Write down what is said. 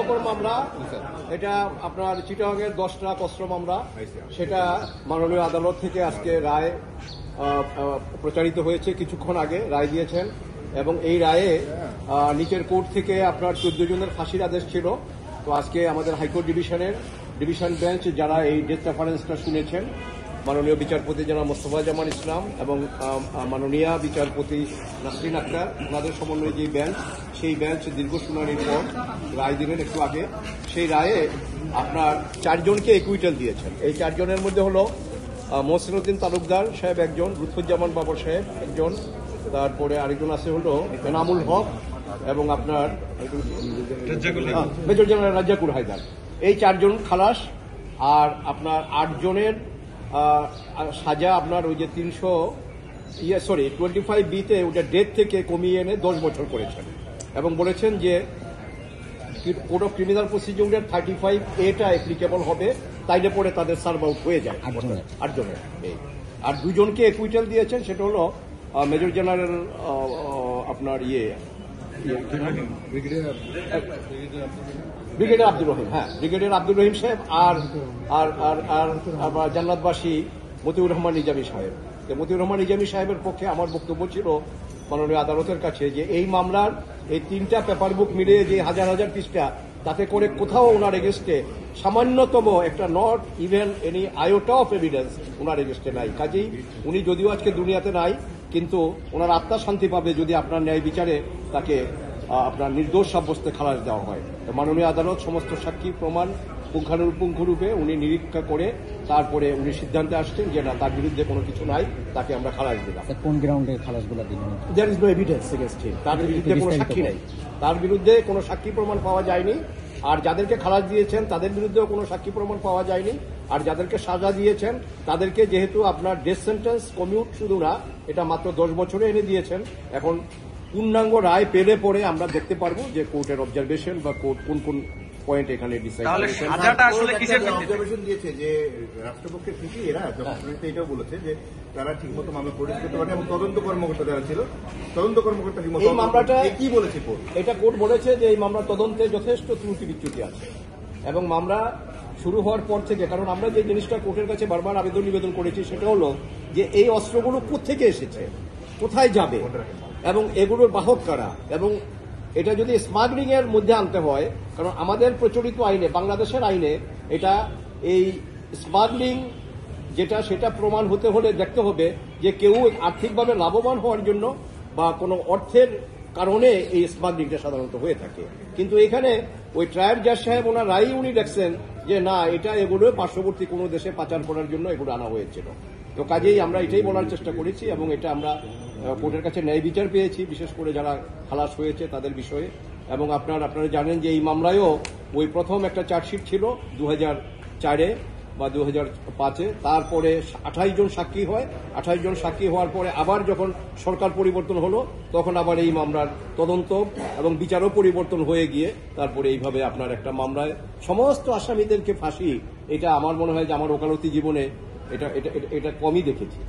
নম্বর মামলা, এটা আপনার চিটাগাংয়ের 10টা অস্ত্র মামলা, সেটা মাননীয় আদালত থেকে আজকে রায় প্রচারিত হয়েছে, কিছুক্ষণ আগে রায় দিয়েছেন। এবং এই রায়ে নিচের কোর্ট থেকে আপনার 14 জনের ফাঁসির আদেশ ছিল। তো আজকে আমাদের হাইকোর্ট ডিভিশন বেঞ্চ যারা এই ডেথ রেফারেন্সটা শুনেছেন, মাননীয় বিচারপতি জনাব মোস্তফা জামান ইসলাম এবং মাননীয় বিচারপতি নাসরিন আক্তার, ওনাদের সমন্বয়ে যে বেঞ্চ, সেই বেঞ্চ দীর্ঘ শুনানির পর রায় দিলেন একটু আগে। সেই রায়ে আপনার 4 জনকে একুইটাল দিয়েছেন। এই 4 জনের মধ্যে হলো মহসিনুদ্দিন তালুকদার সাহেব একজন, লুৎফুজ্জামান বাবর সাহেব একজন, তারপরে আরেকজন আছে হলো এনামুল হক এবং আপনার মেজর জেনারেল রাজ্জাকুল হায়দার। এই 4 জন খালাস। আর আপনার 8 জনের সাজা আপনার ওই যে 25B-তে ওটা ডেথ থেকে কমিয়ে এনে 10 বছর করেছেন এবং বলেছেন যে কোড অফ ক্রিমিনাল প্রসিডিউরের 35A-টা অ্যাপ্লিকেবল হবে, তাইলে পরে তাদের সার্ভ আউট হয়ে যায় 8 জনের। আর 2 জনকে একুইটাল দিয়েছেন, সেটা হলো মেজর জেনারেল আপনার ব্রিগেডিয়ার আব্দুর রহিম, ব্রিগেডিয়ার আব্দুর রহিম সাহেব আর আর আর আর জান্নাতবাসী মতিউর রহমান নিজামী সাহেব। মতিউর রহমান নিজামী সাহেবের পক্ষে আমার বক্তব্য ছিল মাননীয় আদালতের কাছে যে এই মামলার এই 3টা পেপার বুক মিলিয়ে যে হাজার হাজার পৃষ্ঠা, তাতে করে কোথাও ওনার এগেস্টে সামান্যতম একটা not even any iota of evidence ওনার এগেস্টে নাই। কাজেই উনি যদিও আজকে দুনিয়াতে নাই, কিন্তু ওনার আত্মা শান্তি পাবে যদি আপনার ন্যায় বিচারে তাকে আপনার নির্দোষ সাব্যস্তে খালাস দেওয়া হয়। মাননীয় আদালত সমস্ত সাক্ষী প্রমাণ পুঙ্খানুপুঙ্খরূপে উনি নিরীক্ষা করে তারপরে উনি সিদ্ধান্তে আসছেন যে না, তার বিরুদ্ধে কোনো কিছু নাই, তাকে আমরা খালাস দিলাম। কোন গ্রাউন্ডে খালাসগুলো দিলেন? There is no evidence against him. তার বিরুদ্ধে কোনো সাক্ষী নাই, তার বিরুদ্ধে কোনো সাক্ষী প্রমাণ পাওয়া যায়নি। আর যাদেরকে খালাস দিয়েছেন তাদের বিরুদ্ধেও কোনো সাক্ষী প্রমাণ পাওয়া যায়নি। আর যাদেরকে সাজা দিয়েছেন তাদেরকে যেহেতু আপনার ডেথ সেন্টেন্স কমিউট শুধু না, এটা মাত্র 10 বছরে এনে দিয়েছেন। এখন পূর্ণাঙ্গ রায় পেলে পরে আমরা দেখতে পারবো যে কোর্টের অবজারভেশন বা কোর্ট কোন কোন পয়েন্ট এখানে ডিসাইড করেছেন। অবজারভেশন দিয়েছে যে রাষ্ট্রপক্ষের ঠিকই এরা এটাও বলেছে যে তারা ঠিকমতো মামলা প্রডিউস করতে পারে এবং তদন্ত কর্মকর্তা যারা ছিল, তদন্ত কর্মকর্তা এই মামলাটা কি বলেছে কোর্ট? এটা কোর্ট বলেছে যে এই মামলা তদন্তে যথেষ্ট ত্রুটি বিচ্যুতি আছে এবং মামলা শুরু হওয়ার পর থেকে, কারণ আমরা যে জিনিসটা কোর্টের কাছে বারবার নিবেদন করেছি সেটা হলো যে এই অস্ত্রগুলো কোত্থেকে এসেছে, কোথায় যাবে এবং এগুলোর বাহক কারা, এবং এটা যদি স্মাগলিং এর মধ্যে আনতে হয়, কারণ আমাদের প্রচলিত আইনে, বাংলাদেশের আইনে এটা এই স্মাগলিং যেটা সেটা প্রমাণ হতে হলে দেখতে হবে যে কেউ আর্থিকভাবে লাভবান হওয়ার জন্য বা কোনো অর্থের কারণে এই স্মাগলিংটা সাধারণত হয়ে থাকে। কিন্তু এখানে ওই ট্রায়াল জাজ সাহেব ওনার রায় উনি দেখছেন যে না, এটা এগুলো পার্শ্ববর্তী কোনো দেশে পাচার করার জন্য এগুলো আনা হয়েছিল। তো কাজেই আমরা এটাই বলার চেষ্টা করেছি এবং এটা আমরা কোর্টের কাছে ন্যায় বিচার পেয়েছি, বিশেষ করে যারা খালাস হয়েছে তাদের বিষয়ে। এবং আপনারা জানেন যে এই মামলায়ও ওই প্রথম একটা চার্জশিট ছিল 2004-এ বা 2005-এ, তারপরে 28 জন সাক্ষী হয়। 28 জন সাক্ষী হওয়ার পরে আবার যখন সরকার পরিবর্তন হলো তখন আবার এই মামলার তদন্ত এবং বিচারও পরিবর্তন হয়ে গিয়ে তারপরে এইভাবে আপনার একটা মামলায় সমস্ত আসামিদেরকে ফাঁসি, এটা আমার মনে হয় যে আমার ওকালতি জীবনে এটা কমই দেখেছি।